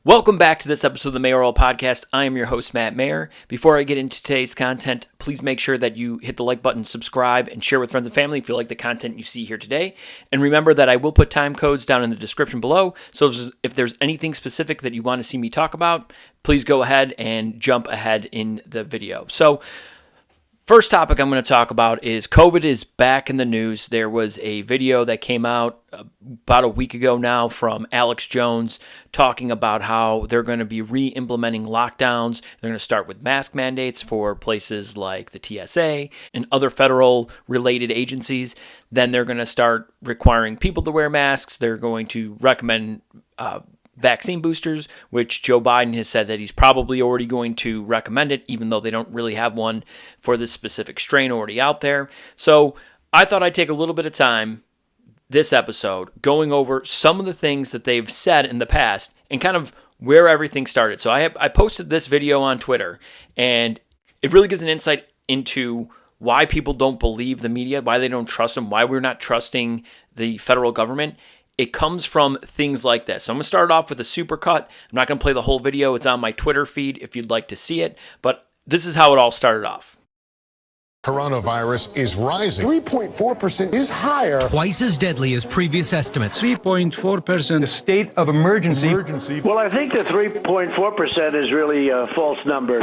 Welcome back to this episode of the Mayoral Podcast. I am your host, Matt Mayer. Before I get into today's content, please make sure that you hit the like button, subscribe, and share with friends and family if you like the content you see here today. And remember that I will put time codes down in the description below, so if there's anything specific that you want to see me talk about, please go ahead and jump ahead in the video. So, first topic I'm going to talk about is COVID is back in the news. There was a video that came out about a week ago now from Alex Jones talking about how they're going to be re-implementing lockdowns. They're going to start with mask mandates for places like the TSA and other federal related agencies. Then they're going to start requiring people to wear masks. They're going to recommend vaccine boosters, which Joe Biden has said that he's probably already going to recommend it, even though they don't really have one for this specific strain already out there. So I thought I'd take a little bit of time this episode going over some of the things that they've said in the past and kind of where everything started. So I posted this video on Twitter, and it really gives an insight into why people don't believe the media, why they don't trust them, why we're not trusting the federal government. It comes from things like this. So I'm going to start off with a supercut. I'm not going to play the whole video. It's on my Twitter feed if you'd like to see it. But this is how it all started off. Coronavirus is rising. 3.4% is higher. Twice as deadly as previous estimates. 3.4%. The state of emergency. Well, I think the 3.4% is really a false number.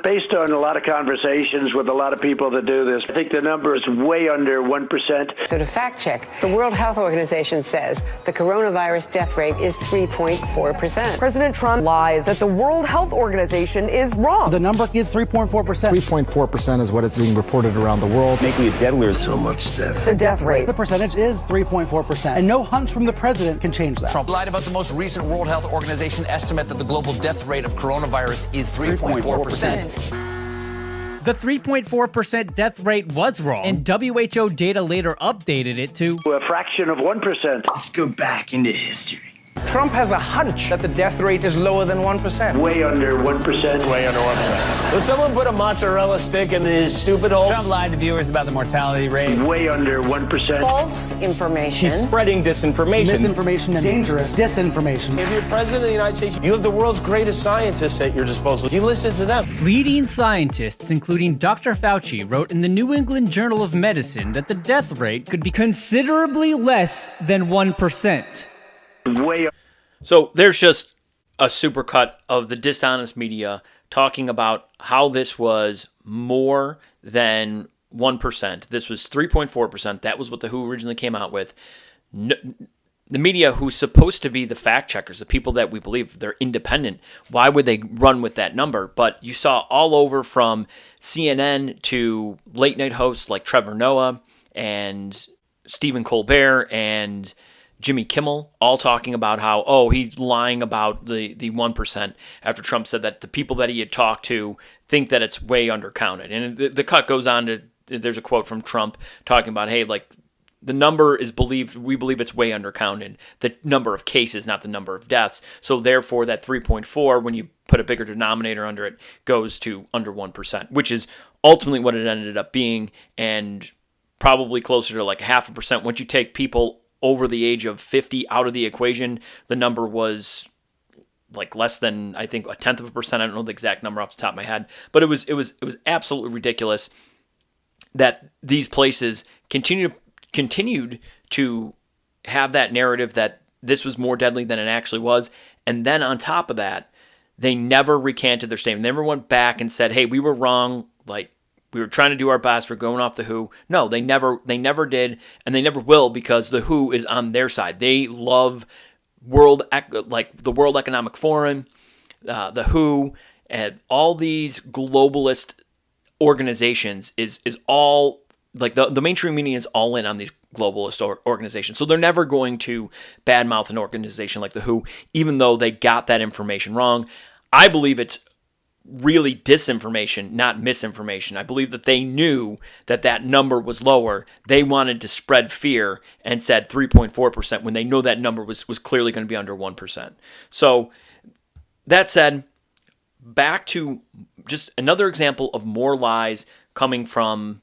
Based on a lot of conversations with a lot of people that do this, I think the number is way under 1%. So to fact check, the World Health Organization says the coronavirus death rate is 3.4%. President Trump lies that the World Health Organization is wrong. The number is 3.4%. 3.4% is what it's being reported around the world. Making it deadlier. So much death. The death rate. The percentage is 3.4%. And no hunch from the president can change that. Trump lied about the most recent World Health Organization estimate that the global death rate of coronavirus is 3.4%. The 3.4% death rate was wrong, and WHO data later updated it to a fraction of 1%. Let's go back into history. Trump has a hunch that the death rate is lower than 1%. Way under 1%. Way under 1%. Will someone put a mozzarella stick in his stupid hole? Trump lied to viewers about the mortality rate. Way under 1%. False information. He's spreading disinformation. Misinformation and dangerous disinformation. If you're president of the United States, you have the world's greatest scientists at your disposal. You listen to them. Leading scientists, including Dr. Fauci, wrote in the New England Journal of Medicine that the death rate could be considerably less than 1%. Way. So there's just a supercut of the dishonest media talking about how this was more than 1%. This was 3.4%. That was what the WHO originally came out with. The media, who's supposed to be the fact checkers, the people that we believe they're independent, why would they run with that number? But you saw all over from CNN to late night hosts like Trevor Noah and Stephen Colbert and Jimmy Kimmel, all talking about how, oh, he's lying about the 1% after Trump said that the people that he had talked to think that it's way undercounted. And the cut goes on to, there's a quote from Trump talking about, hey, like, the number is we believe it's way undercounted. The number of cases, not the number of deaths. So therefore, that 3.4, when you put a bigger denominator under it, goes to under 1%, which is ultimately what it ended up being, and probably closer to like 0.5%. Once you take people over the age of 50 out of the equation, the number was like less than, I think, 0.1%. I don't know the exact number off the top of my head, but it was absolutely ridiculous that these places continued to have that narrative that this was more deadly than it actually was. And then on top of that, they never recanted their statement. They never went back and said, hey, we were wrong. Like, we were trying to do our best. We're going off the WHO. No, they never did, and they never will, because the WHO is on their side. They love the World Economic Forum, the WHO, and all these globalist organizations is all like the mainstream media is all in on these globalist organizations. So they're never going to badmouth an organization like the WHO, even though they got that information wrong. I believe it's really disinformation, not misinformation. I believe that they knew that that number was lower. They wanted to spread fear and said 3.4% when they know that number was clearly going to be under 1%. So that said, back to just another example of more lies coming from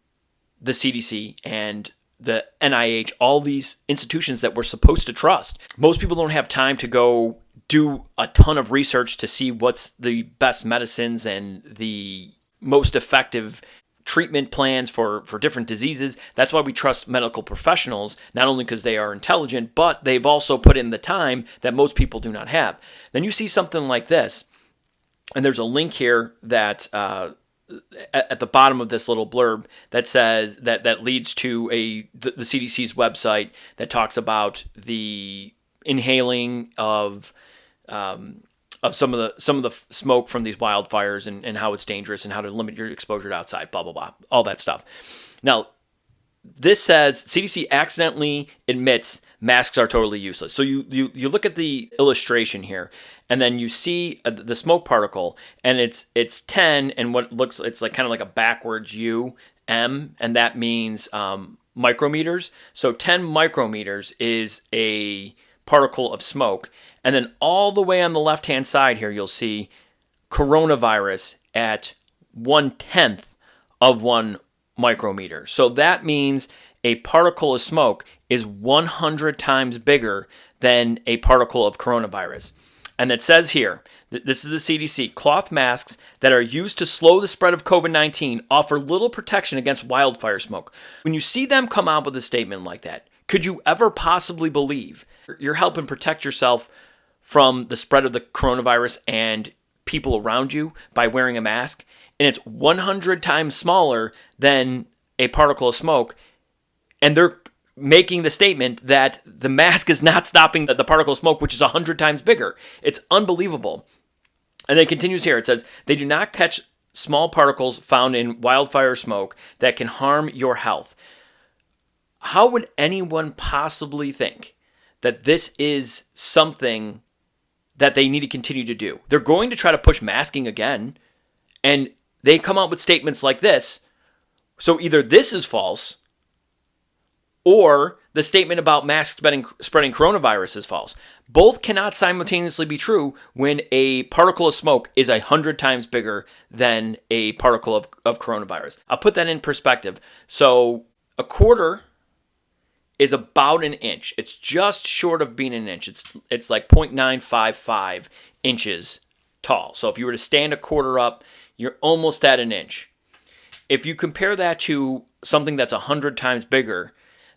the CDC and the NIH, all these institutions that we're supposed to trust. Most people don't have time to go do a ton of research to see what's the best medicines and the most effective treatment plans for different diseases. That's why we trust medical professionals, not only because they are intelligent, but they've also put in the time that most people do not have. Then you see something like this, and there's a link here that at the bottom of this little blurb that says that leads to the CDC's website that talks about the inhaling of some of the smoke from these wildfires and how it's dangerous and how to limit your exposure to outside, blah, blah, blah, all that stuff. Now, this says CDC accidentally admits masks are totally useless. So you look at the illustration here, and then you see the smoke particle, and it's 10, and it's like kind of like a backwards U, M, and that means micrometers. So 10 micrometers is a particle of smoke. And then all the way on the left-hand side here, you'll see coronavirus at 1/10 of 1 micrometer. So that means a particle of smoke is 100 times bigger than a particle of coronavirus. And it says here, this is the CDC, cloth masks that are used to slow the spread of COVID-19 offer little protection against wildfire smoke. When you see them come out with a statement like that, could you ever possibly believe you're helping protect yourself from the spread of the coronavirus and people around you by wearing a mask? And it's 100 times smaller than a particle of smoke. And they're making the statement that the mask is not stopping the particle of smoke, which is 100 times bigger. It's unbelievable. And then it continues here. It says, they do not catch small particles found in wildfire smoke that can harm your health. How would anyone possibly think that this is something that they need to continue to do? They're going to try to push masking again, and they come out with statements like this. So either this is false, or the statement about masks spreading coronavirus is false. Both cannot simultaneously be true when a particle of smoke is 100 times bigger than a particle of coronavirus. I'll put that in perspective. So a quarter is about an inch. It's just short of being an inch. It's like 0.955 inches tall. So if you were to stand a quarter up, you're almost at an inch. If you compare that to something that's 100 times bigger,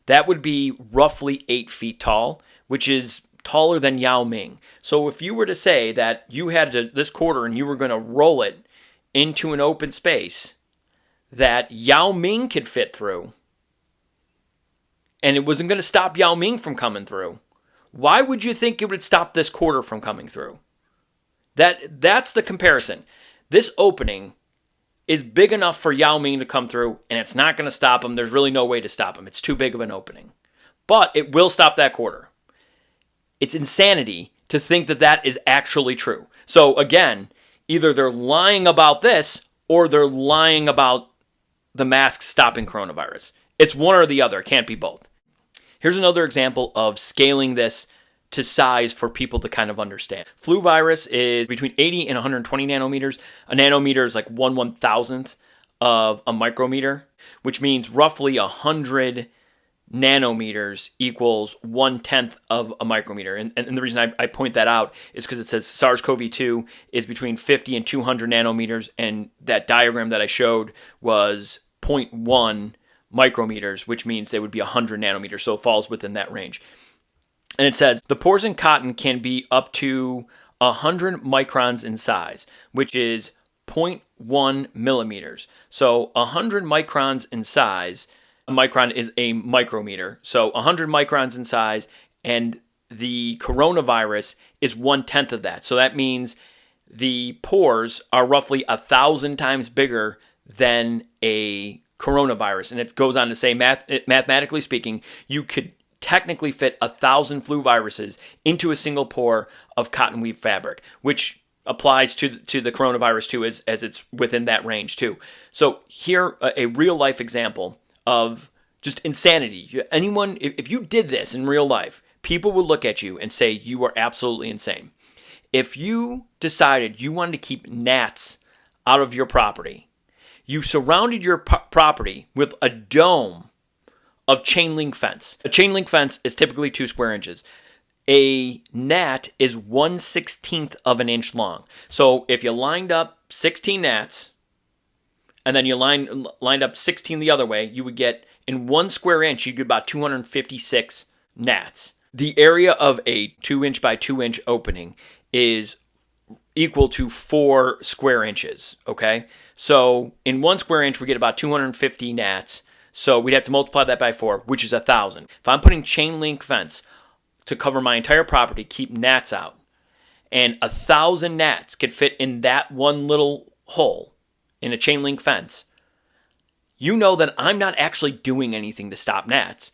that would be roughly 8 feet tall, which is taller than Yao Ming. So if you were to say that you had this quarter and you were going to roll it into an open space that Yao Ming could fit through, and it wasn't going to stop Yao Ming from coming through, why would you think it would stop this quarter from coming through? That's the comparison. This opening is big enough for Yao Ming to come through, and it's not going to stop him. There's really no way to stop him. It's too big of an opening. But it will stop that quarter. It's insanity to think that that is actually true. So again, either they're lying about this or they're lying about the mask stopping coronavirus. It's one or the other. It can't be both. Here's another example of scaling this to size for people to kind of understand. Flu virus is between 80 and 120 nanometers. A nanometer is like 1/1000th of a micrometer, which means roughly 100 nanometers equals 1/10 of a micrometer. And the reason I point that out is because it says SARS-CoV-2 is between 50 and 200 nanometers, and that diagram that I showed was 0.1 micrometers, which means they would be 100 nanometers, so it falls within that range. And it says, the pores in cotton can be up to 100 microns in size, which is 0.1 millimeters. So 100 microns in size, a micron is a micrometer. So 100 microns in size, and the coronavirus is 1/10 of that. So that means the pores are roughly 1,000 times bigger than a coronavirus. And it goes on to say, mathematically speaking, you could technically fit 1,000 flu viruses into a single pore of cotton weave fabric, which applies to the coronavirus too, as it's within that range too. So here, a real life example of just insanity. Anyone, if you did this in real life, people would look at you and say you are absolutely insane. If you decided you wanted to keep gnats out of your property, you surrounded your property with a dome of chain link fence. A chain link fence is typically 2 square inches. a gnat is 1/16 of an inch long. So if you lined up 16 gnats, and then you lined up 16 the other way, you would get, in 1 square inch, you'd get about 256 gnats. The area of a 2-inch by 2-inch opening is equal to 4 square inches, okay? So in 1 square inch, we get about 250 gnats. So we'd have to multiply that by 4, which is 1,000. If I'm putting chain link fence to cover my entire property, keep gnats out, and 1,000 gnats could fit in that one little hole in a chain link fence, you know that I'm not actually doing anything to stop gnats.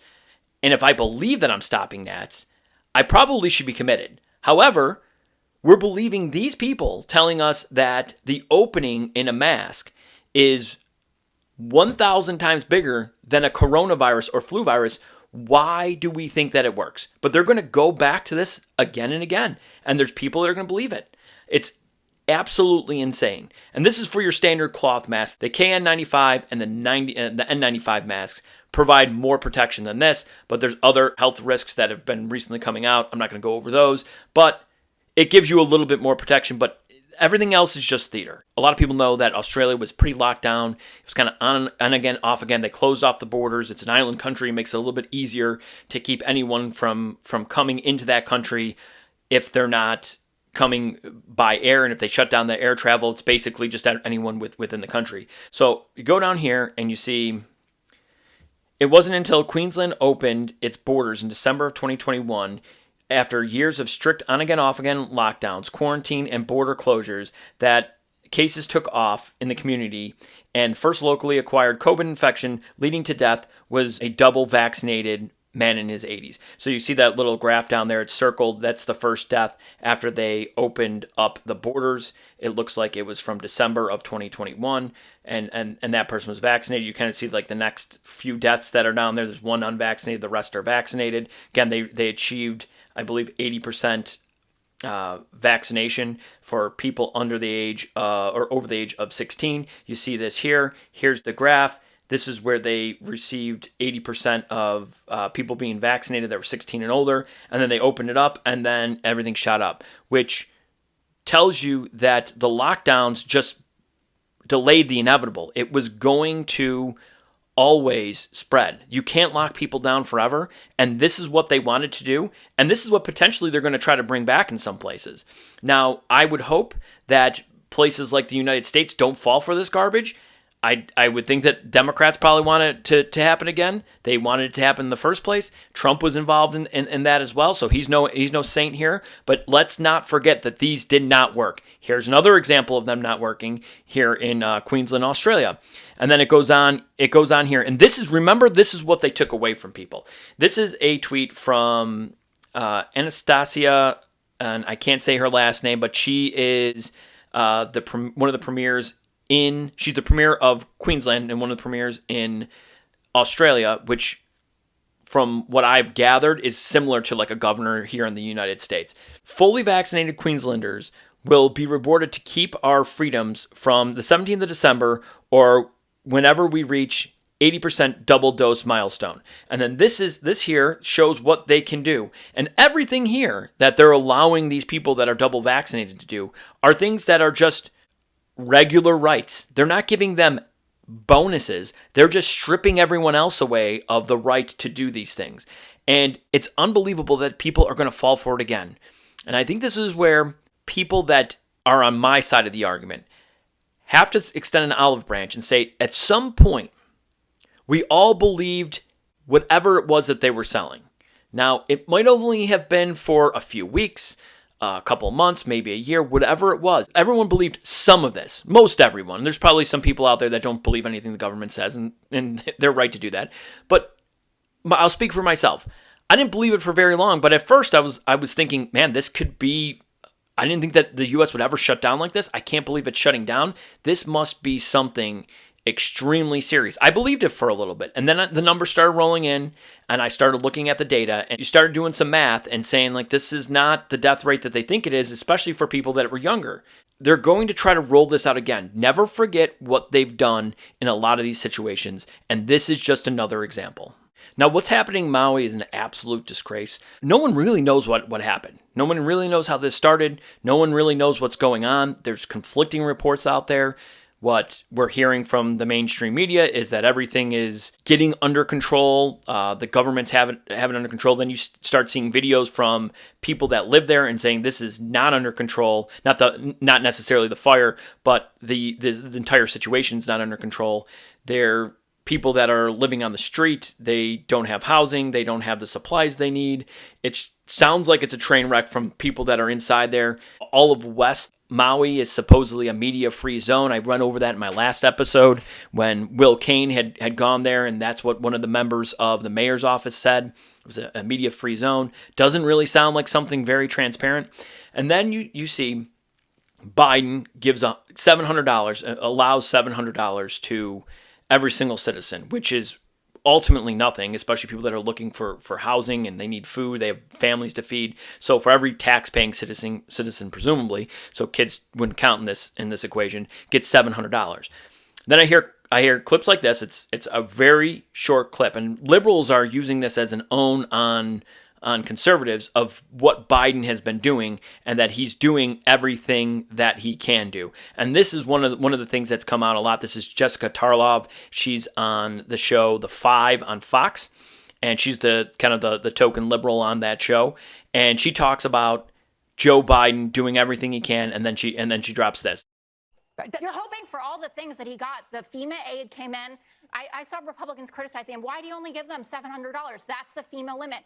And if I believe that I'm stopping gnats, I probably should be committed. However, we're believing these people telling us that the opening in a mask is 1,000 times bigger than a coronavirus or flu virus. Why do we think that it works? But they're going to go back to this again and again. And there's people that are going to believe it. It's absolutely insane. And this is for your standard cloth mask. The KN95 and the N95 masks provide more protection than this, but there's other health risks that have been recently coming out. I'm not going to go over those, but it gives you a little bit more protection, but everything else is just theater. A lot of people know that Australia was pretty locked down. It was kind of on and again, off again. They closed off the borders. It's an island country. It makes it a little bit easier to keep anyone from coming into that country if they're not coming by air. And if they shut down the air travel, it's basically just anyone within the country. So you go down here and you see it wasn't until Queensland opened its borders in December of 2021, after years of strict on-again, off-again lockdowns, quarantine, and border closures, that cases took off in the community, and first locally acquired COVID infection leading to death was a double vaccinated man in his 80s. So you see that little graph down there, it's circled. That's the first death after they opened up the borders. It looks like it was from December of 2021, and that person was vaccinated. You kind of see like the next few deaths that are down there. There's one unvaccinated, the rest are vaccinated. Again, they achieved, I believe, 80% vaccination for people under the age or over the age of 16. You see this here. Here's the graph. This is where they received 80% of people being vaccinated that were 16 and older, and then they opened it up, and then everything shot up, which tells you that the lockdowns just delayed the inevitable. It was going to always spread. You can't lock people down forever, and this is what they wanted to do, and this is what potentially they're going to try to bring back in some places. Now, I would hope that places like the United States don't fall for this garbage. I would think that Democrats probably want it to happen again. They wanted it to happen in the first place. Trump was involved in that as well, so he's no saint here. But let's not forget that these did not work. Here's another example of them not working here in Queensland, Australia. And then it goes on here. And this is what they took away from people. This is a tweet from Anastasia, and I can't say her last name, but she is one of the premiers she's the premier of Queensland and one of the premiers in Australia, which from what I've gathered is similar to like a governor here in the United States. Fully vaccinated Queenslanders will be rewarded to keep our freedoms from the 17th of December or whenever we reach 80% double dose milestone. And then this here shows what they can do. And everything here that they're allowing these people that are double vaccinated to do are things that are just regular rights. They're not giving them bonuses. They're just stripping everyone else away of the right to do these things. And it's unbelievable that people are going to fall for it again. And I think this is where people that are on my side of the argument have to extend an olive branch and say, at some point, we all believed whatever it was that they were selling. Now, it might only have been for a few weeks, a couple of months, maybe a year, whatever it was. Everyone believed some of this. Most everyone. There's probably some people out there that don't believe anything the government says, and they're right to do that. But I'll speak for myself. I didn't believe it for very long, but at first I was thinking, man, this could be... I didn't think that the U.S. would ever shut down like this. I can't believe it's shutting down. This must be something extremely serious. I believed it for a little bit, and then the numbers started rolling in, and I started looking at the data, and you started doing some math and saying, like, this is not the death rate that they think it is, especially for people that were younger. They're going to try to roll this out again. Never forget what they've done in a lot of these situations, and this is just another example. Now, what's happening in Maui is an absolute disgrace. No one really knows what happened. No one really knows how this started. No one really knows what's going on. There's conflicting reports out there. What we're hearing from the mainstream media is that everything is getting under control. The government's have it under control. Then you start seeing videos from people that live there and saying this is not under control. Not necessarily the fire, but the entire situation's not under control. They're people that are living on the street. They don't have housing. They don't have the supplies they need. It sounds like it's a train wreck from people that are inside there. All of West Maui is supposedly a media-free zone. I run over that in my last episode when Will Kane had gone there, and that's what one of the members of the mayor's office said. It was a media-free zone. Doesn't really sound like something very transparent. And then you see Biden gives $700, allows $700 to every single citizen, which is ultimately nothing, especially people that are looking for housing and they need food, they have families to feed. So for every tax-paying citizen presumably, so kids wouldn't count in this equation, gets $700. Then I hear clips like this. It's a very short clip, and liberals are using this as an own on conservatives of what Biden has been doing and that he's doing everything that he can do. And this is one of the things that's come out a lot. This is Jessica Tarlov. She's on the show The Five on Fox, and she's the kind of the token liberal on that show. And she talks about Joe Biden doing everything he can, and then she drops this. You're hoping for all the things that he got. The FEMA aid came in. I saw Republicans criticizing him. Why do you only give them $700? That's the FEMA limit.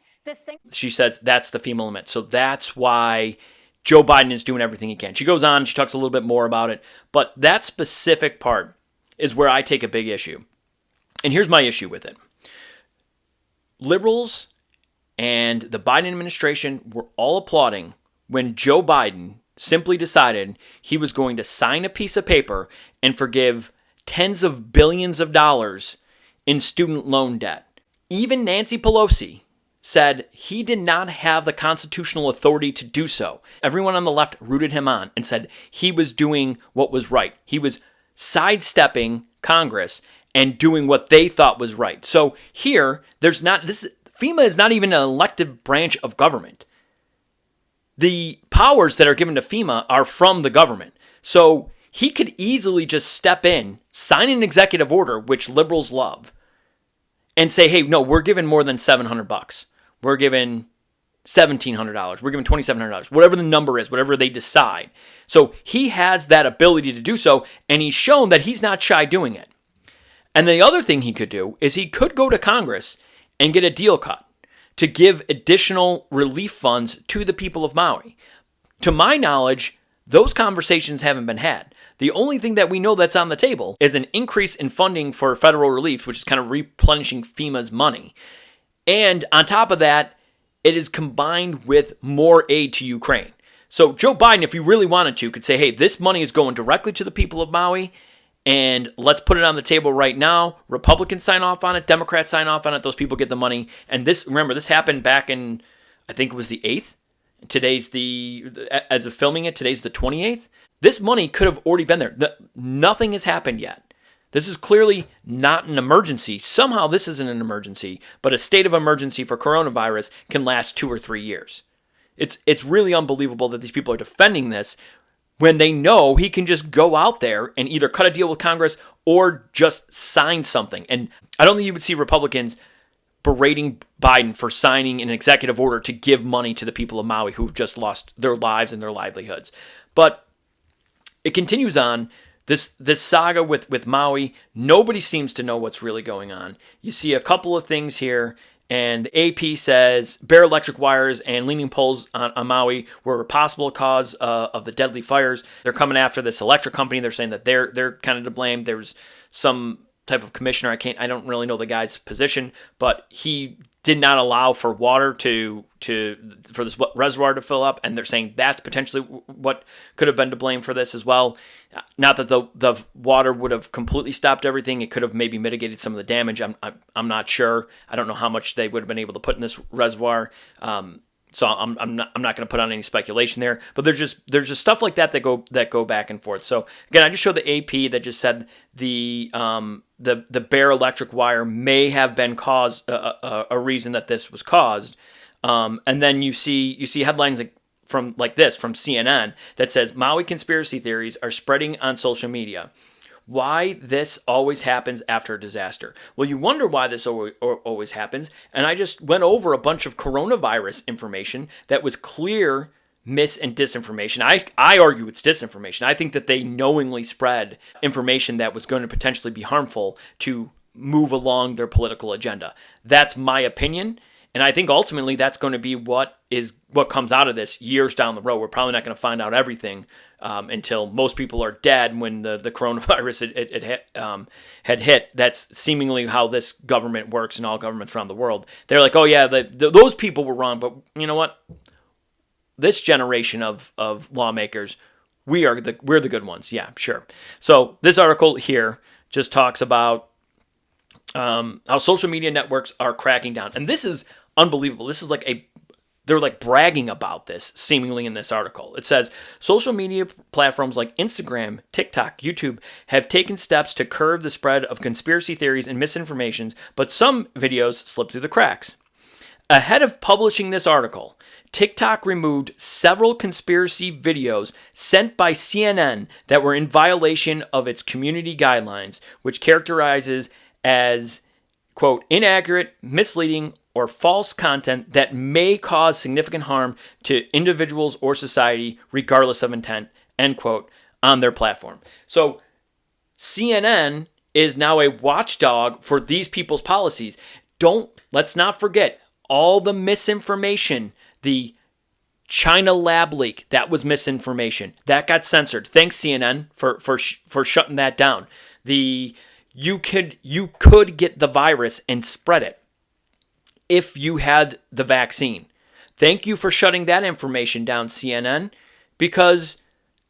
She says that's the FEMA limit. So that's why Joe Biden is doing everything he can. She goes on, she talks a little bit more about it. But that specific part is where I take a big issue. And here's my issue with it. Liberals and the Biden administration were all applauding when Joe Biden simply decided he was going to sign a piece of paper and forgive tens of billions of dollars in student loan debt. Even Nancy Pelosi said he did not have the constitutional authority to do so. Everyone on the left rooted him on and said he was doing what was right. He was sidestepping Congress and doing what they thought was right. So here, FEMA is not even an elected branch of government. The powers that are given to FEMA are from the government. So he could easily just step in, sign an executive order, which liberals love, and say, hey, no, we're giving more than $700. We're giving $1,700. We're giving $2,700. Whatever the number is, whatever they decide. So he has that ability to do so, and he's shown that he's not shy doing it. And the other thing he could do is he could go to Congress and get a deal cut to give additional relief funds to the people of Maui. To my knowledge, those conversations haven't been had. The only thing that we know that's on the table is an increase in funding for federal relief, which is kind of replenishing FEMA's money. And on top of that, it is combined with more aid to Ukraine. So Joe Biden, if he really wanted to, could say, hey, this money is going directly to the people of Maui, and let's put it on the table right now. Republicans sign off on it. Democrats sign off on it. Those people get the money. And this happened back in, I think it was the 8th. As of filming it, today's the 28th. This money could have already been there. Nothing has happened yet. This is clearly not an emergency. Somehow this isn't an emergency, but a state of emergency for coronavirus can last 2 or 3 years. It's really unbelievable that these people are defending this when they know he can just go out there and either cut a deal with Congress or just sign something. And I don't think you would see Republicans berating Biden for signing an executive order to give money to the people of Maui who just lost their lives and their livelihoods. But it continues on. This saga with Maui, nobody seems to know what's really going on. You see a couple of things here, and the AP says bare electric wires and leaning poles on Maui were a possible cause of the deadly fires. They're coming after this electric company. They're saying that they're kind of to blame. There's some type of commissioner. I don't really know the guy's position, but he did not allow for water for this reservoir to fill up, and they're saying that's potentially what could have been to blame for this as well. Not that the water would have completely stopped everything. It could have maybe mitigated some of the damage. I'm not sure. I don't know how much they would have been able to put in this reservoir. So I'm not going to put on any speculation there. But there's just stuff like that go back and forth. So again, I just showed the AP that just said the the bare electric wire may have been a reason that this was caused. And then you see headlines from CNN that says Maui conspiracy theories are spreading on social media. Why this always happens after a disaster? Well, you wonder why this always happens. And I just went over a bunch of coronavirus information that was clear mis and disinformation. I argue it's disinformation. I think that they knowingly spread information that was going to potentially be harmful to move along their political agenda. That's my opinion. And I think ultimately that's going to be what comes out of this years down the road. We're probably not going to find out everything until most people are dead when the coronavirus had hit. That's seemingly how this government works and all governments around the world. They're like, oh yeah, those people were wrong, but you know what? This generation of lawmakers, we're the good ones. Yeah, sure. So this article here just talks about how social media networks are cracking down, and this is unbelievable. This is they're bragging about this seemingly in this article. It says social media platforms like Instagram, TikTok, YouTube have taken steps to curb the spread of conspiracy theories and misinformation, but some videos slip through the cracks. Ahead of publishing this article, TikTok removed several conspiracy videos sent by CNN that were in violation of its community guidelines, which characterizes as, quote, inaccurate, misleading, or false content that may cause significant harm to individuals or society, regardless of intent, end quote, on their platform. So CNN is now a watchdog for these people's policies. Let's not forget all the misinformation, the China lab leak, that was misinformation. That got censored. Thanks, CNN, for shutting that down. You could get the virus and spread it if you had the vaccine. Thank you for shutting that information down, CNN, because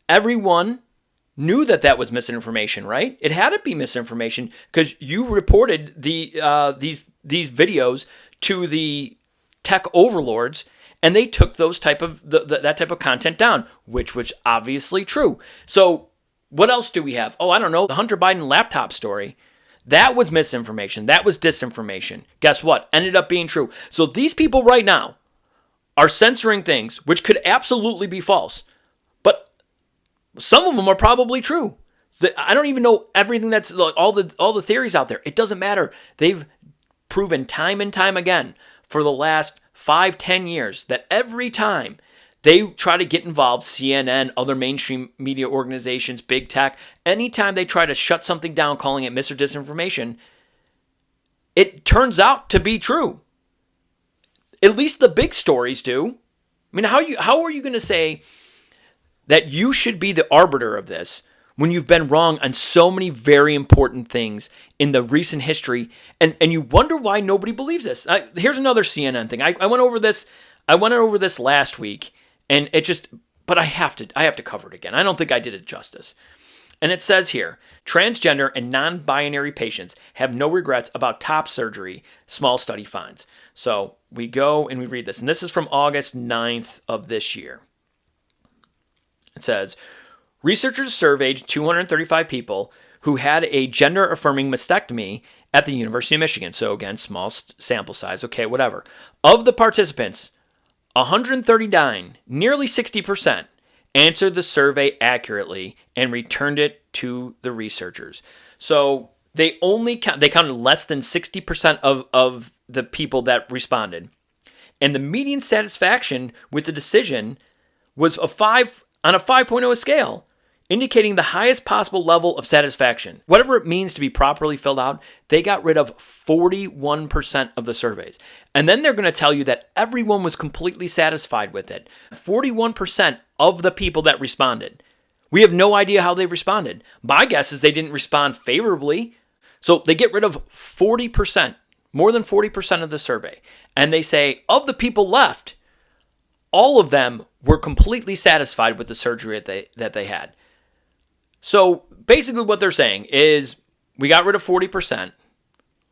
everyone knew that was misinformation, right? It had to be misinformation because you reported these videos to the tech overlords, and they took those that type of content down, which was obviously true. So what else do we have? Oh, I don't know. The Hunter Biden laptop story. That was misinformation. That was disinformation. Guess what? Ended up being true. So these people right now are censoring things which could absolutely be false. But some of them are probably true. I don't even know everything that's all the theories out there. It doesn't matter. They've proven time and time again for the last 5-10 years that every time they try to get involved, CNN, other mainstream media organizations, big tech, anytime they try to shut something down, calling it mis or disinformation, it turns out to be true. At least the big stories do. I mean, how are you going to say that you should be the arbiter of this when you've been wrong on so many very important things in the recent history, and you wonder why nobody believes this? Here's another CNN thing. I went over this. I went over this last week. And but I have to cover it again. I don't think I did it justice. And it says here, transgender and non-binary patients have no regrets about top surgery, small study finds. So we go and we read this. And this is from August 9th of this year. It says, researchers surveyed 235 people who had a gender-affirming mastectomy at the University of Michigan. So again, small sample size. Okay, whatever. Of the participants, 139, nearly 60%, answered the survey accurately and returned it to the researchers. So they counted less than 60% of the people that responded. And the median satisfaction with the decision was on a 5.0 scale, indicating the highest possible level of satisfaction. Whatever it means to be properly filled out, they got rid of 41% of the surveys. And then they're going to tell you that everyone was completely satisfied with it. 41% of the people that responded. We have no idea how they responded. My guess is they didn't respond favorably. So they get rid of 40%, more than 40% of the survey. And they say, of the people left, all of them were completely satisfied with the surgery that they had. So basically what they're saying is we got rid of 40%.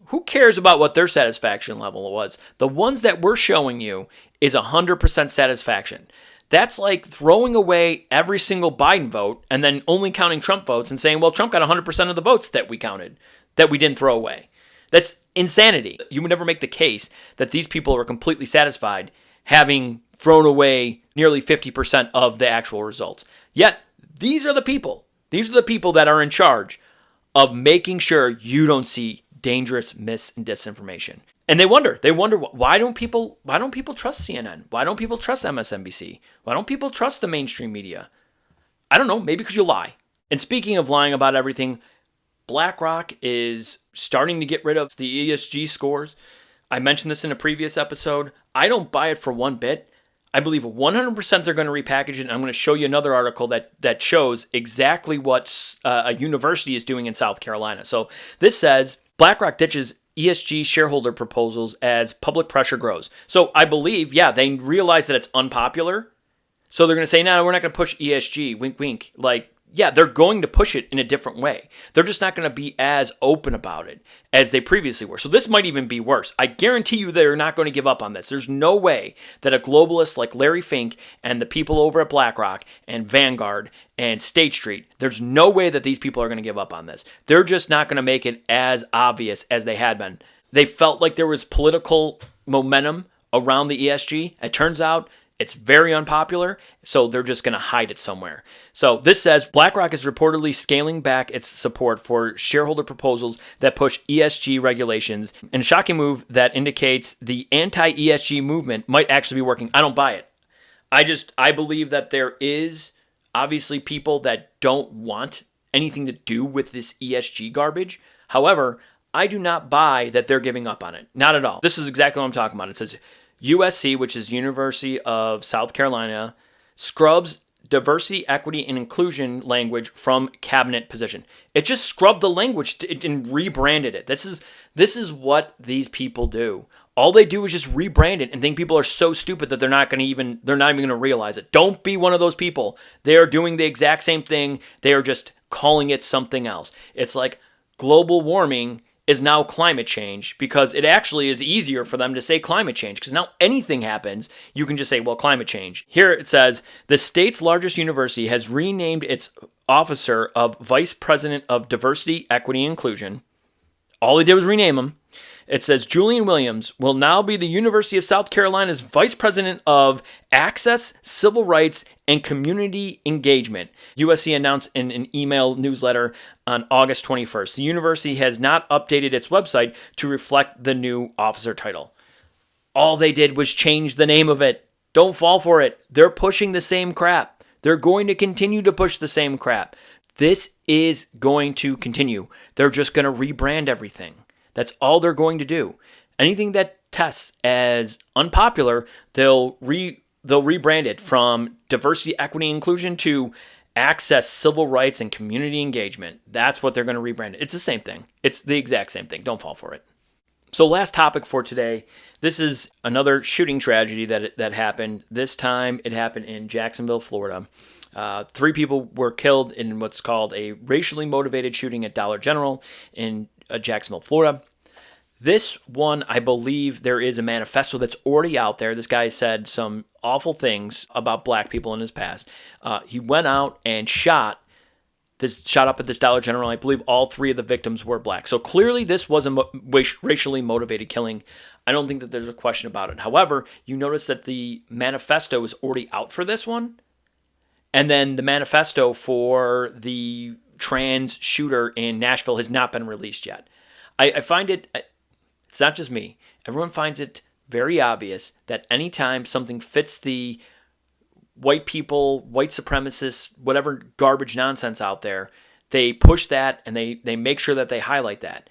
Who cares about what their satisfaction level was? The ones that we're showing you is 100% satisfaction. That's like throwing away every single Biden vote and then only counting Trump votes and saying, well, Trump got 100% of the votes that we counted. that we didn't throw away. That's insanity. You would never make the case that these people are completely satisfied having thrown away nearly 50% of the actual results. Yet, these are the people. These are the people that are in charge of making sure you don't see dangerous mis and disinformation. And they wonder why don't people trust CNN? Why don't people trust MSNBC? Why don't people trust the mainstream media? I don't know, maybe because you lie. And speaking of lying about everything, BlackRock is starting to get rid of the ESG scores. I mentioned this in a previous episode. I don't buy it for one bit. I believe 100% they're going to repackage it. And I'm going to show you another article that shows exactly what a university is doing in South Carolina. So this says BlackRock ditches ESG shareholder proposals as public pressure grows. So I believe, they realize that it's unpopular. So they're going to say, no, we're not going to push ESG, wink, wink. Like, they're going to push it in a different way. They're just not going to be as open about it as they previously were. So this might even be worse. I guarantee you they're not going to give up on this. There's no way that a globalist like Larry Fink and the people over at BlackRock and Vanguard and State Street, there's no way that these people are going to give up on this. They're just not going to make it as obvious as they had been. They felt like there was political momentum around the ESG. It turns out it's very unpopular, so they're just going to hide it somewhere. So this says BlackRock is reportedly scaling back its support for shareholder proposals that push ESG regulations, in a shocking move that indicates the anti-ESG movement might actually be working. I don't buy it. I believe that there is obviously people that don't want anything to do with this ESG garbage. However, I do not buy that they're giving up on it. Not at all. This is exactly what I'm talking about. It says USC, which is University of South Carolina, scrubs diversity, equity, and inclusion language from cabinet position. It just scrubbed the language and rebranded it. This is what these people do. All they do is just rebrand it and think people are so stupid that they're not even going to realize it. Don't be one of those people. They are doing the exact same thing. They are just calling it something else. It's like global warming is now climate change, because it actually is easier for them to say climate change, because now anything happens, you can just say, well, climate change. Here it says, the state's largest university has renamed its officer of Vice President of Diversity, Equity, and Inclusion. All they did was rename him. It says Julian Williams will now be the University of South Carolina's Vice President of Access, Civil Rights, and Community Engagement. USC announced in an email newsletter on August 21st. The university has not updated its website to reflect the new officer title. All they did was change the name of it. Don't fall for it. They're pushing the same crap. They're going to continue to push the same crap. This is going to continue. They're just going to rebrand everything. That's all they're going to do. Anything that tests as unpopular, they'll rebrand it from diversity, equity, inclusion to access, civil rights, and community engagement. That's what they're going to rebrand it. It's the same thing. It's the exact same thing. Don't fall for it. So last topic for today. This is another shooting tragedy that happened. This time it happened in Jacksonville, Florida. 3 people were killed in what's called a racially motivated shooting at Dollar General in Jacksonville, Florida. This one, I believe there is a manifesto that's already out there. This guy said some awful things about black people in his past. He went out and shot up at this Dollar General. I believe all 3 of the victims were black. So clearly this was a racially motivated killing. I don't think that there's a question about it. However, you notice that the manifesto is already out for this one. And then the manifesto for the trans shooter in Nashville has not been released yet. I find it's not just me. Everyone finds it very obvious that anytime something fits the white people, white supremacists, whatever garbage nonsense out there, they push that and they make sure that they highlight that.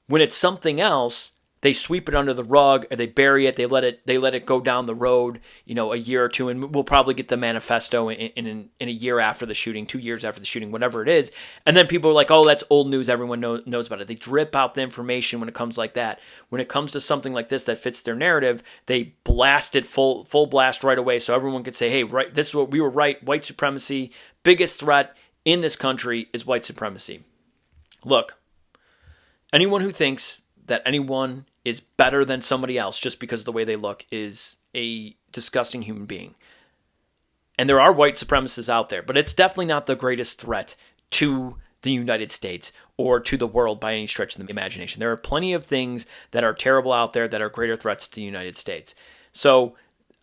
When it's something else, they sweep it under the rug, or they bury it. They let it go down the road, a year or two, and we'll probably get the manifesto in a year after the shooting, 2 years after the shooting, whatever it is. And then people are like, "Oh, that's old news. Everyone knows about it." They drip out the information when it comes like that. When it comes to something like this that fits their narrative, they blast it full blast right away, so everyone could say, "Hey, right, this is what we were right. White supremacy, biggest threat in this country is white supremacy." Look, anyone who thinks that anyone is better than somebody else just because of the way they look is a disgusting human being. And there are white supremacists out there, but it's definitely not the greatest threat to the United States or to the world by any stretch of the imagination. There are plenty of things that are terrible out there that are greater threats to the United States. So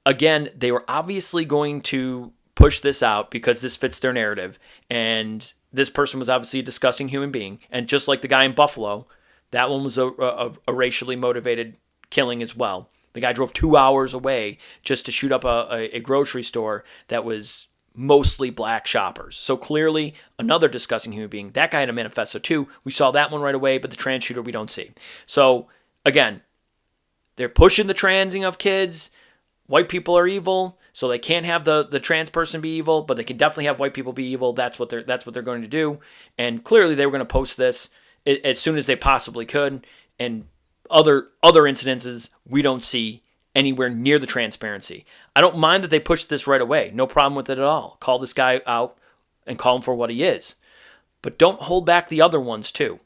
again, they were obviously going to push this out because this fits their narrative. And this person was obviously a disgusting human being. And just like the guy in Buffalo, that one was a racially motivated killing as well. The guy drove 2 hours away just to shoot up a grocery store that was mostly black shoppers. So clearly another disgusting human being. That guy had a manifesto too. We saw that one right away, but the trans shooter we don't see. So again, they're pushing the transing of kids. White people are evil, so they can't have the trans person be evil, but they can definitely have white people be evil. That's what they're going to do. And clearly they were going to post this as soon as they possibly could. And other incidences we don't see anywhere near the transparency. I don't mind that they pushed this right away. No problem with it at all. Call this guy out and call him for what he is. But don't hold back the other ones too.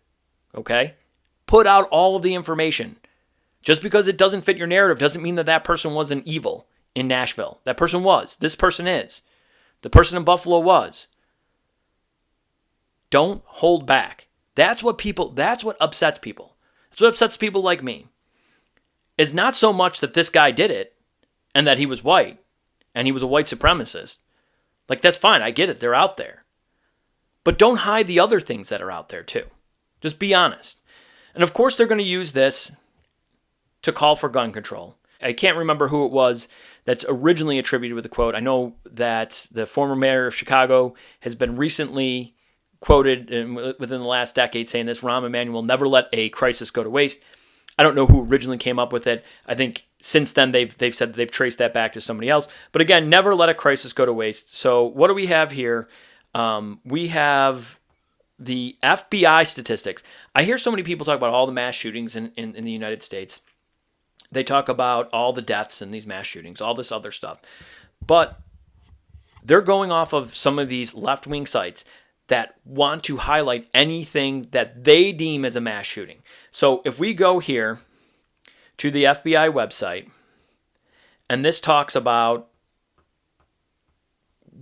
Okay? Put out all of the information. Just because it doesn't fit your narrative doesn't mean that person wasn't evil in Nashville. That person was. This person is. The person in Buffalo was. Don't hold back. That's what upsets people. That's what upsets people like me. It's not so much that this guy did it and that he was white and he was a white supremacist. Like, that's fine. I get it. They're out there. But don't hide the other things that are out there too. Just be honest. And of course they're going to use this to call for gun control. I can't remember who it was that's originally attributed with the quote. I know that the former mayor of Chicago has been recently quoted within the last decade saying this: Rahm Emanuel, never let a crisis go to waste. I don't know who originally came up with it. I think since then they've said that they've traced that back to somebody else. But again, never let a crisis go to waste. So what do we have here? We have the FBI statistics. I hear so many people talk about all the mass shootings in the United States. They talk about all the deaths in these mass shootings, all this other stuff. But they're going off of some of these left-wing sites that want to highlight anything that they deem as a mass shooting. So if we go here to the FBI website, and this talks about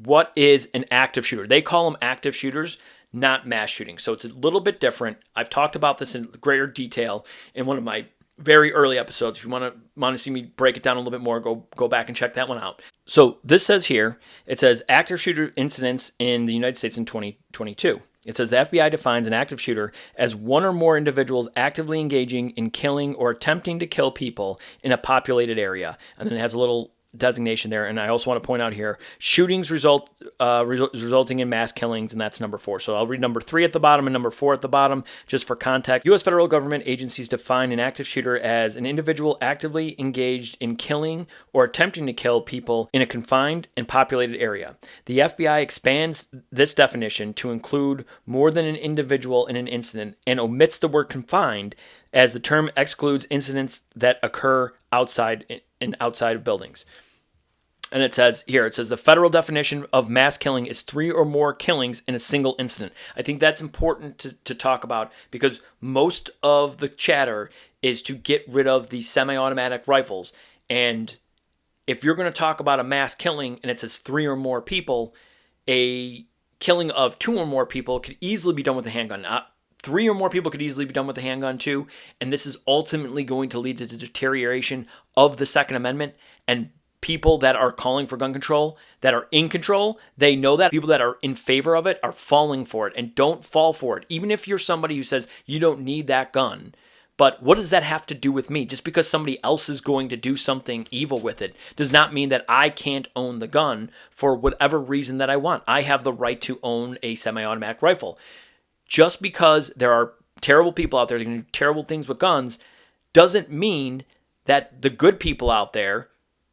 what is an active shooter. They call them active shooters, not mass shootings. So it's a little bit different. I've talked about this in greater detail in one of my very early episodes. If you want to see me break it down a little bit more, go back and check that one out. So this says here, it says active shooter incidents in the United States in 2022. It says the FBI defines an active shooter as one or more individuals actively engaging in killing or attempting to kill people in a populated area. And then it has a little designation there. And I also want to point out here, shootings resulting in mass killings, and that's number 4. So I'll read number 3 at the bottom and number 4 at the bottom, just for context. U.S. federal government agencies define an active shooter as an individual actively engaged in killing or attempting to kill people in a confined and populated area. The FBI expands this definition to include more than an individual in an incident and omits the word confined, as the term excludes incidents that occur outside of buildings. And it says the federal definition of mass killing is 3 or more killings in a single incident. I think that's important to talk about, because most of the chatter is to get rid of the semi-automatic rifles. And if you're going to talk about a mass killing and it says 3 or more people, a killing of 2 or more people could easily be done with a handgun. 3 or more people could easily be done with a handgun too. And this is ultimately going to lead to the deterioration of the Second Amendment. And people that are calling for gun control, that are in control, they know that. People that are in favor of it are falling for it, and don't fall for it. Even if you're somebody who says you don't need that gun. But what does that have to do with me? Just because somebody else is going to do something evil with it does not mean that I can't own the gun for whatever reason that I want. I have the right to own a semi-automatic rifle. Just because there are terrible people out there that can do terrible things with guns doesn't mean that the good people out there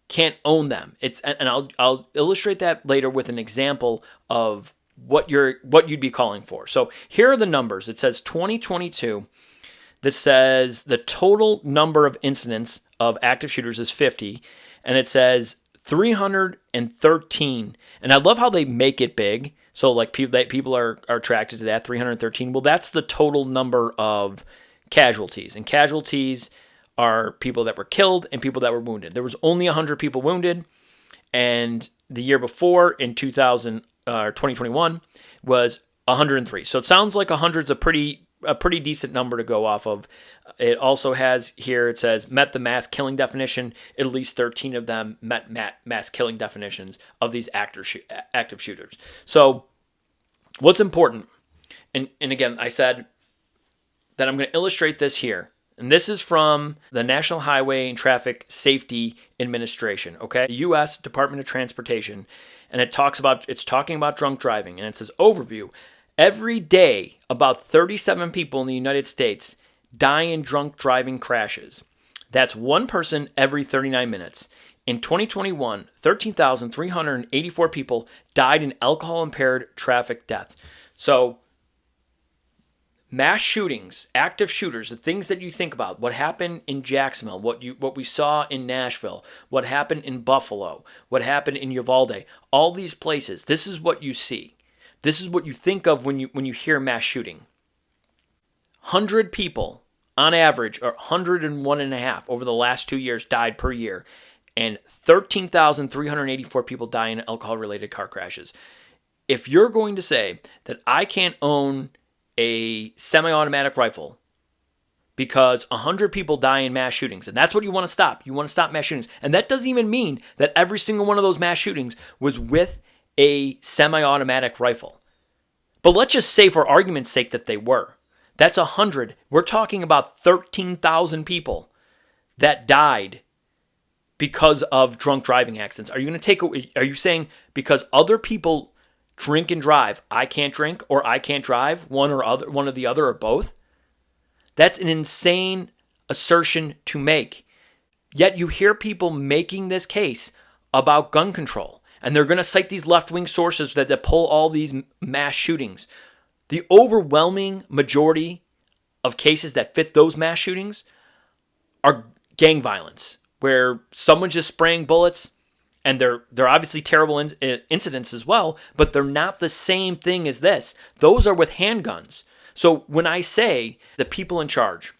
can't own them. And I'll illustrate that later with an example of what you'd be calling for. So here are the numbers. It says 2022. This says the total number of incidents of active shooters is 50, and it says 313. And I love how they make it big. So like people are attracted to that, 313. Well, that's the total number of casualties. And casualties are people that were killed and people that were wounded. There was only 100 people wounded. And the year before, in 2021, was 103. So it sounds like 100 is a pretty decent number to go off of. It also has here, it says, met the mass killing definition. At least 13 of them met mass killing definitions of these active shooters. So what's important, and again, I said that I'm going to illustrate this here. And this is from the National Highway and Traffic Safety Administration, okay? U.S. Department of Transportation. And it's talking about drunk driving. And it says, overview. Every day, about 37 people in the United States die in drunk driving crashes. That's one person every 39 minutes. In 2021, 13,384 people died in alcohol-impaired traffic deaths. So, mass shootings, active shooters, the things that you think about, what happened in Jacksonville, what we saw in Nashville, what happened in Buffalo, what happened in Uvalde, all these places, this is what you see. This is what you think of when you hear mass shooting. 100 people, on average, or 101.5 over the last 2 years died per year, and 13,384 people die in alcohol-related car crashes. If you're going to say that I can't own a semi-automatic rifle because 100 people die in mass shootings, and that's what you want to stop. You want to stop mass shootings. And that doesn't even mean that every single one of those mass shootings was with a semi-automatic rifle. But let's just say for argument's sake that they were. That's 100. We're talking about 13,000 people that died because of drunk driving accidents. Are you saying because other people drink and drive, I can't drink or I can't drive, one or the other or both? That's an insane assertion to make. Yet you hear people making this case about gun control. And they're going to cite these left-wing sources that pull all these mass shootings. The overwhelming majority of cases that fit those mass shootings are gang violence, where someone's just spraying bullets, and they're obviously terrible incidents as well, but they're not the same thing as this. Those are with handguns. So when I say the people in charge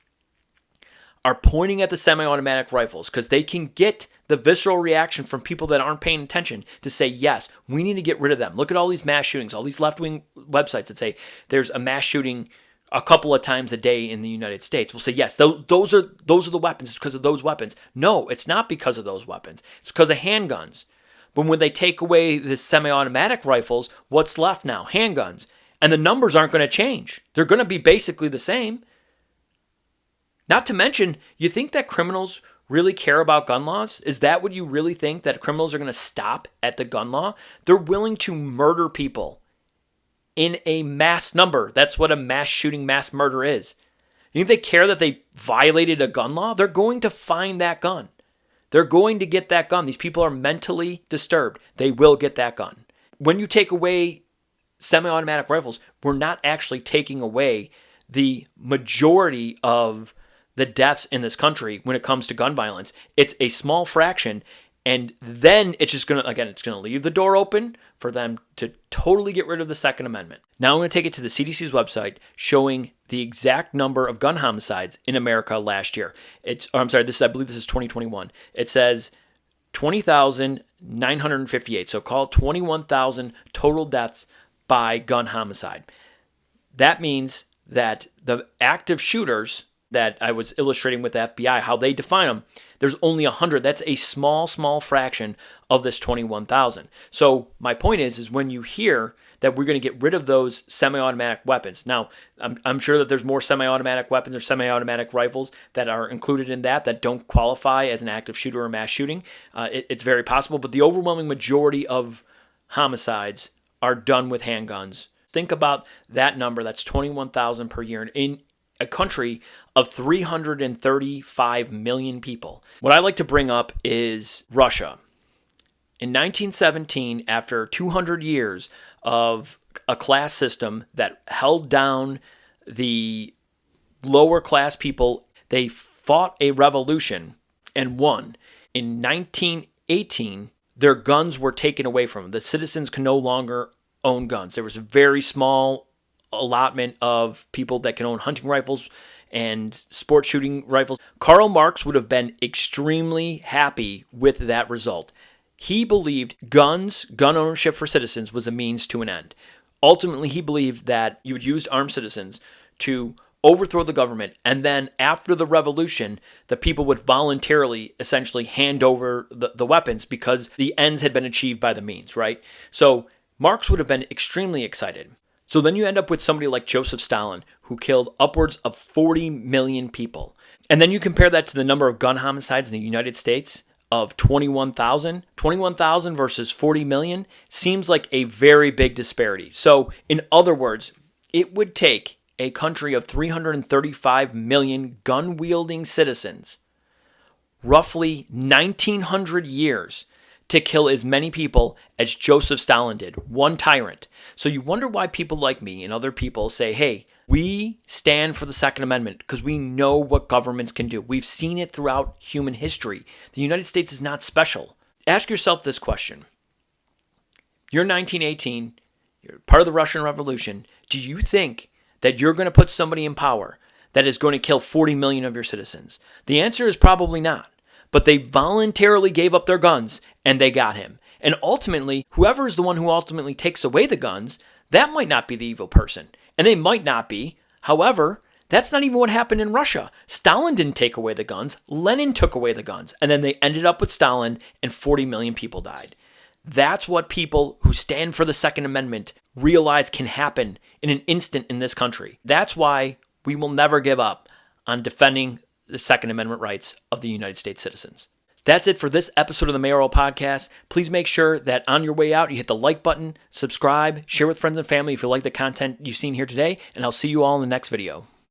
are pointing at the semi-automatic rifles because they can get the visceral reaction from people that aren't paying attention to say, yes, we need to get rid of them. Look at all these mass shootings, all these left-wing websites that say there's a mass shooting a couple of times a day in the United States. We'll say, yes, those are the weapons. It's because of those weapons. No, it's not because of those weapons. It's because of handguns. But when they take away the semi-automatic rifles, what's left now? Handguns. And the numbers aren't going to change. They're going to be basically the same. Not to mention, you think that criminals really care about gun laws? Is that what you really think, that criminals are going to stop at the gun law? They're willing to murder people in a mass number. That's what a mass shooting, mass murder is. You think they care that they violated a gun law? They're going to find that gun. They're going to get that gun. These people are mentally disturbed. They will get that gun. When you take away semi-automatic rifles, we're not actually taking away the majority of the deaths in this country when it comes to gun violence. It's a small fraction, and then it's just going to leave the door open for them to totally get rid of the Second Amendment. Now I'm going to take it to the CDC's website showing the exact number of gun homicides in America last year. I believe this is 2021. It says 20,958. So call it 21,000 total deaths by gun homicide. That means that the active shooters that I was illustrating with the FBI, how they define them, there's only 100. That's a small, small fraction of this 21,000. So my point is when you hear that we're going to get rid of those semi-automatic weapons. Now, I'm sure that there's more semi-automatic weapons or semi-automatic rifles that are included in that don't qualify as an active shooter or mass shooting. It's very possible, but the overwhelming majority of homicides are done with handguns. Think about that number. That's 21,000 per year in a country of 335 million people. What I like to bring up is Russia. In 1917, after 200 years of a class system that held down the lower class people, they fought a revolution and won. In 1918, their guns were taken away from them. The citizens can no longer own guns. There was a very small allotment of people that can own hunting rifles and sport shooting rifles. Karl Marx would have been extremely happy with that result. He believed gun ownership for citizens was a means to an end. Ultimately, he believed that you would use armed citizens to overthrow the government, and then after the revolution, the people would voluntarily essentially hand over the weapons because the ends had been achieved by the means, right? So Marx would have been extremely excited. So then you end up with somebody like Joseph Stalin, who killed upwards of 40 million people. And then you compare that to the number of gun homicides in the United States of 21,000. 21,000 versus 40 million seems like a very big disparity. So in other words, it would take a country of 335 million gun-wielding citizens roughly 1,900 years to kill as many people as Joseph Stalin did, one tyrant. So you wonder why people like me and other people say, hey, we stand for the Second Amendment because we know what governments can do. We've seen it throughout human history. The United States is not special. Ask yourself this question. You're 1918, you're part of the Russian Revolution. Do you think that you're going to put somebody in power that is going to kill 40 million of your citizens? The answer is probably not. But they voluntarily gave up their guns and they got him. And ultimately, whoever is the one who ultimately takes away the guns, that might not be the evil person. And they might not be. However, that's not even what happened in Russia. Stalin didn't take away the guns. Lenin took away the guns. And then they ended up with Stalin and 40 million people died. That's what people who stand for the Second Amendment realize can happen in an instant in this country. That's why we will never give up on defending the Second Amendment rights of the United States citizens. That's it for this episode of the Mayoral Podcast. Please make sure that on your way out, you hit the like button, subscribe, share with friends and family if you like the content you've seen here today, and I'll see you all in the next video.